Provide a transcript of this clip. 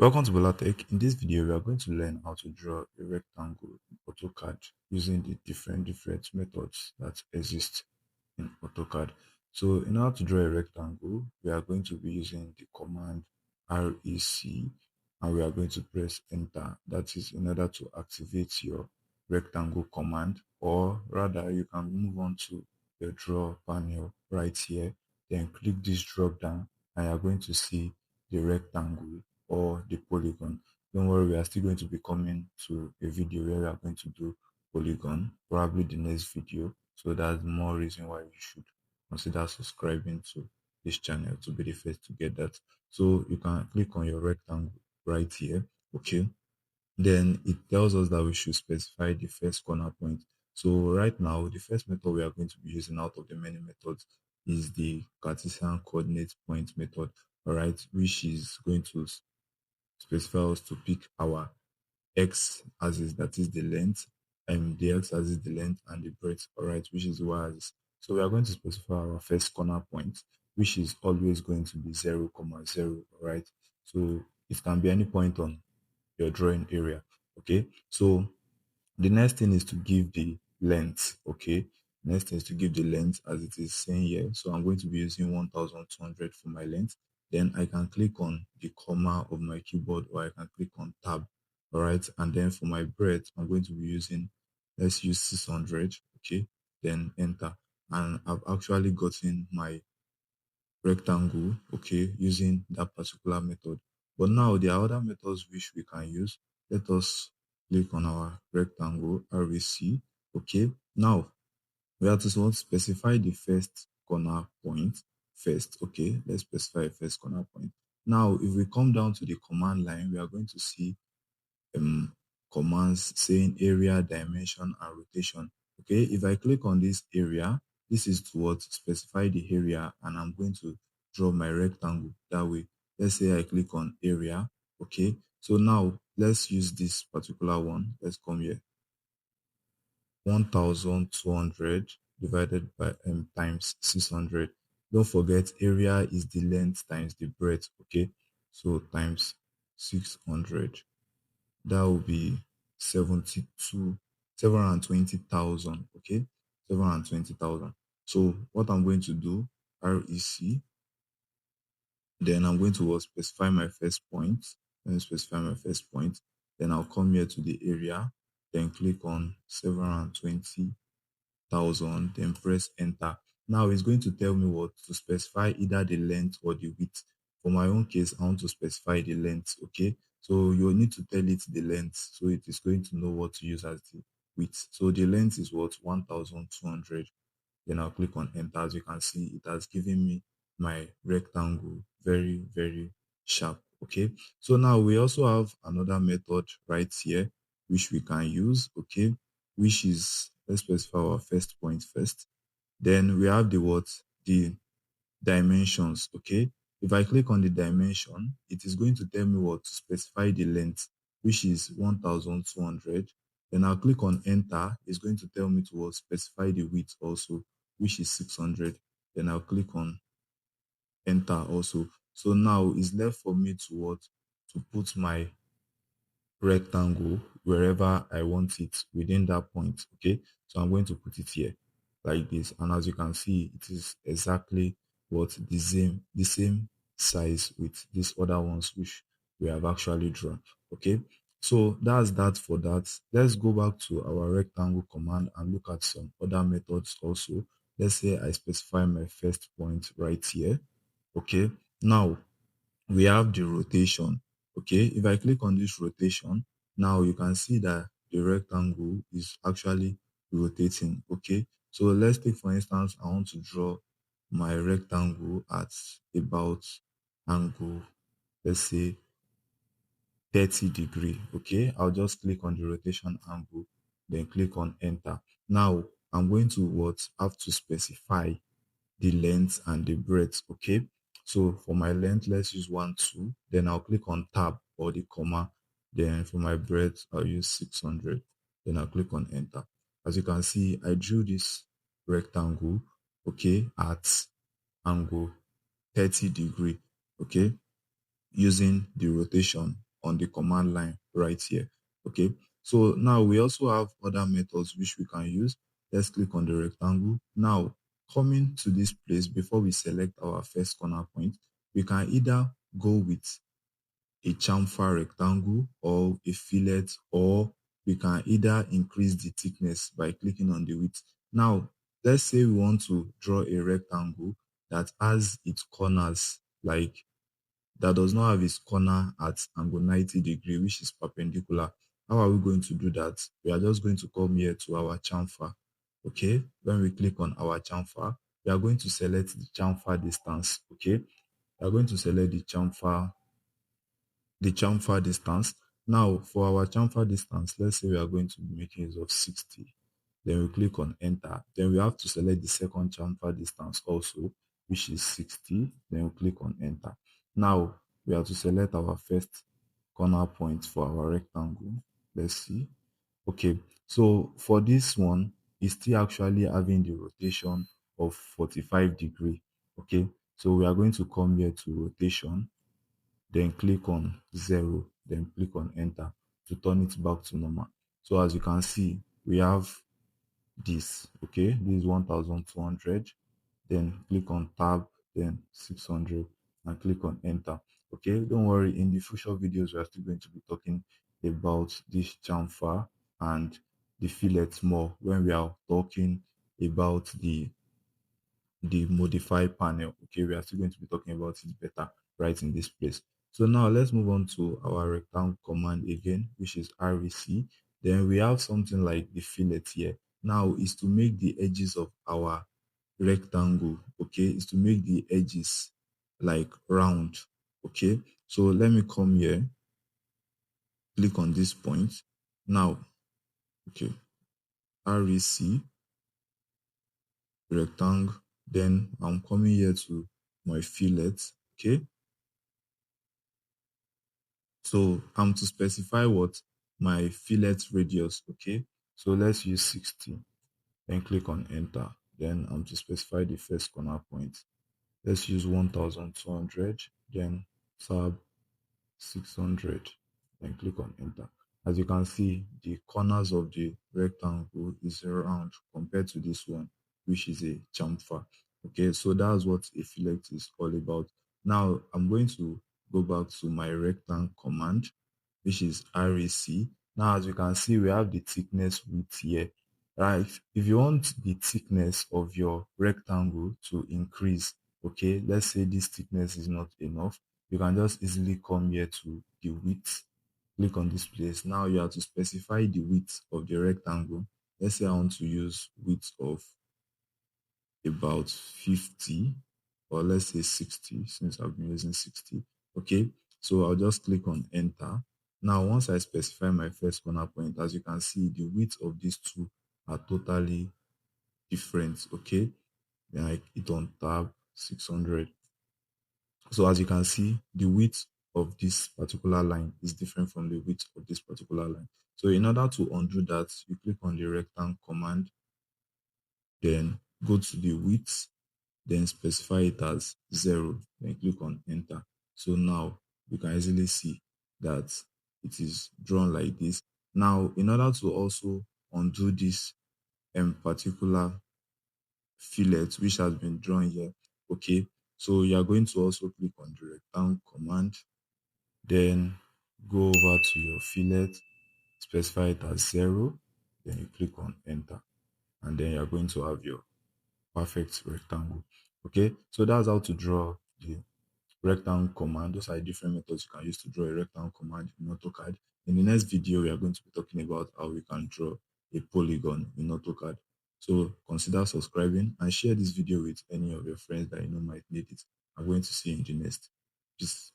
Welcome to Bolatech. In this video, we are going to learn how to draw a rectangle in AutoCAD using the different methods that exist in AutoCAD. So in order to draw a rectangle, we are going to be using the command REC and we are going to press enter. That is in order to activate your rectangle command, or rather you can move on to your draw panel right here, then click this drop down and you are going to see the rectangle or the polygon. Don't worry, we are still going to be coming to a video where we are going to do polygon, probably the next video. So that's more reason why you should consider subscribing to this channel to be the first to get that. So you can click on your rectangle right here. Okay. Then it tells us that we should specify the first corner point. So right now, the first method we are going to be using out of the many methods is the Cartesian coordinate point method, all right, which is going to specify us to pick our x-axis, that is the length, and the x-axis the length and the breadth, all right, which is the y-axis. So we are going to specify our first corner point, which is always going to be 0, 0, all right. So it can be any point on your drawing area. Okay, so the next thing is to give the length. Okay, next thing is to give the length as it is saying here. So I'm going to be using 1200 for my length. Then I can click on the comma of my keyboard, or I can click on tab. All right, and then for my breadth I'm going to be using, let's use 600. Okay, then enter, and I've actually gotten my rectangle, okay, using that particular method. But now there are other methods which we can use. Let us click on our rectangle RVC. Okay, now we have to want to specify the first corner point first. Okay, let's specify first corner point. Now if we come down to the command line, we are going to see um, commands saying area, dimension, and rotation. Okay, if I click on this area, this is to what specify the area, and I'm going to draw my rectangle that way. Let's say I click on area. Okay, so now let's use this particular one. Let's come here. 1200 divided by times 600. Don't forget, area is the length times the breadth. Okay, so times 600, that will be 72 720,000. Okay, 720,000. So what I'm going to do, REC, then I'm going to specify my first point. Let me specify my first point. Then I'll come here to the area, then click on 720,000, then press enter. Now it's going to tell me what to specify, either the length or the width. For my own case, I want to specify the length. Okay, so you need to tell it the length, so it is going to know what to use as the width. So the length is what, 1200. Then I'll click on enter. As you can see, it has given me my rectangle very sharp. Okay, so now we also have another method right here which we can use. Okay, which is, let's specify our first point first. Then we have the what, the dimensions. Okay, if I click on the dimension, it is going to tell me what to specify the length, which is 1200. Then I'll click on enter. It's going to tell me to what, specify the width also, which is 600. Then I'll click on enter also. So now it's left for me to what, to put my rectangle wherever I want it within that point. Okay, so I'm going to put it here like this, and as you can see, it is exactly what, the same size with these other ones which we have actually drawn. Okay, so that's that for that. Let's go back to our rectangle command and look at some other methods also. Let's say I specify my first point right here. Okay, now we have the rotation. Okay, if I click on this rotation, now you can see that the rectangle is actually rotating. Okay, so let's take, for instance, I want to draw my rectangle at about angle, let's say 30-degree. Okay, I'll just click on the rotation angle, then click on enter. Now I'm going to what, have to specify the length and the breadth. Okay, so for my length, let's use 1 2, then I'll click on tab or the comma. Then for my breadth, I'll use 600, then I'll click on enter. As you can see, I drew this rectangle, okay, at angle 30-degree. Okay, using the rotation on the command line right here. Okay, so now we also have other methods which we can use. Let's click on the rectangle. Now, coming to this place, before we select our first corner point, we can either go with a chamfer rectangle or a fillet, or we can either increase the thickness by clicking on the width. Now, let's say we want to draw a rectangle that has its corners, like that does not have its corner at angle 90 degree, which is perpendicular. How are we going to do that? We are just going to come here to our chamfer. Okay, when we click on our chamfer, we are going to select the chamfer distance. Okay, we are going to select the chamfer distance. Now, for our chamfer distance, let's say we are going to be making use of 60. Then we click on enter. Then we have to select the second chamfer distance also, which is 60. Then we click on enter. Now, we have to select our first corner point for our rectangle. Let's see. Okay, so for this one, it's still actually having the rotation of 45 degree. Okay, so we are going to come here to rotation, then click on 0, then click on enter to turn it back to normal. So as you can see, we have this. Okay, this is 1200. Then click on tab, then 600, and click on enter. Okay, don't worry, in the future videos we are still going to be talking about this chamfer and the fillet more when we are talking about the modify panel. Okay, we are still going to be talking about it better right in this place. So now let's move on to our rectangle command again, which is rec. Then we have something like the fillet here. Now is to make the edges of our rectangle, okay, is to make the edges like round. Okay, so let me come here, click on this point. Now, okay, rec rectangle, then I'm coming here to my fillet. Okay, so I'm to specify what my fillet radius. Okay, so let's use 60, then click on enter. Then I'm to specify the first corner point. Let's use 1200, then tab 600, then click on enter. As you can see, the corners of the rectangle is round compared to this one, which is a chamfer. Okay, so that's what a fillet is all about. Now I'm going to go back to my rectangle command, which is rec. Now as you can see, we have the thickness width here. Right, if you want the thickness of your rectangle to increase, okay, let's say this thickness is not enough, you can just easily come here to the width, click on this place. Now you have to specify the width of the rectangle. Let's say I want to use width of about 50, or let's say 60, since I've been using 60. Okay, so I'll just click on enter. Now once I specify my first corner point, as you can see, the width of these two are totally different. Okay, then I hit on tab 600. So as you can see, the width of this particular line is different from the width of this particular line. So in order to undo that, you click on the rectangle command, then go to the width, then specify it as 0, then click on enter. So now you can easily see that it is drawn like this. Now, in order to also undo this particular fillet which has been drawn here, okay, so you are going to also click on the rectangle command, then go over to your fillet, specify it as 0, then you click on enter, and then you're going to have your perfect rectangle. Okay, so that's how to draw the rectangle command. Those are different methods you can use to draw a rectangle command in AutoCAD. In the next video, we are going to be talking about how we can draw a polygon in AutoCAD. So consider subscribing and share this video with any of your friends that you know might need it. I'm going to see you in the next. Peace.